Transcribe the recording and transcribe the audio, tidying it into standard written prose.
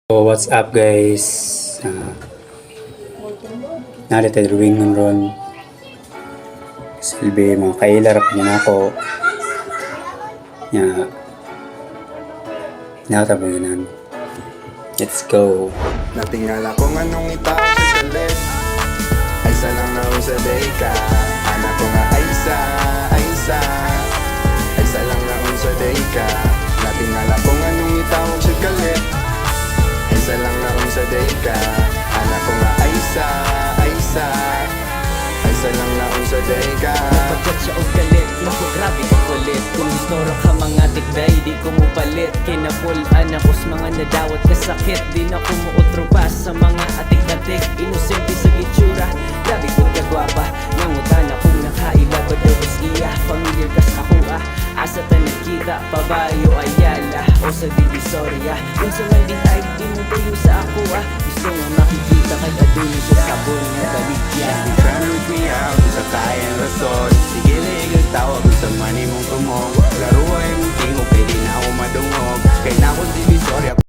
So what's up guys? Narito drawing nun ron. Silbi mga kailar niya ako. Nya. Nakatabo yun. Let's go. Natingala kung anong itawag sa galit. Ay isa lang na sa deka. Anak ko nga ay isa. Ay isa lang na sa deka. Natingala kung anong itawag sa galit. Ay isa lang na sa deka. Anak ko nga ay isa. Ay isa lang na sa deka. Pagkat siya og galit, naku grabe ka kulit. Kung istoro ka mga tikday, di ko mo palit. Kinapulan ako sa mga nadawat kasakit. Di na ko muutrubas sa mga atik-atik. Inosente sa gitsura, grabe ko kagwapa. Nangutan akong nakaila, badobos iya. Familiar ka sa kuha, asa ta nagkita. Pabayo ayala, o sa Divisoria. Kung sa man di ay, di mo tayo sa ako Gusto nga makikita kay adunin siya sabon na baligyan. Trying to reach me out, sa kayang rason. Sige na tawag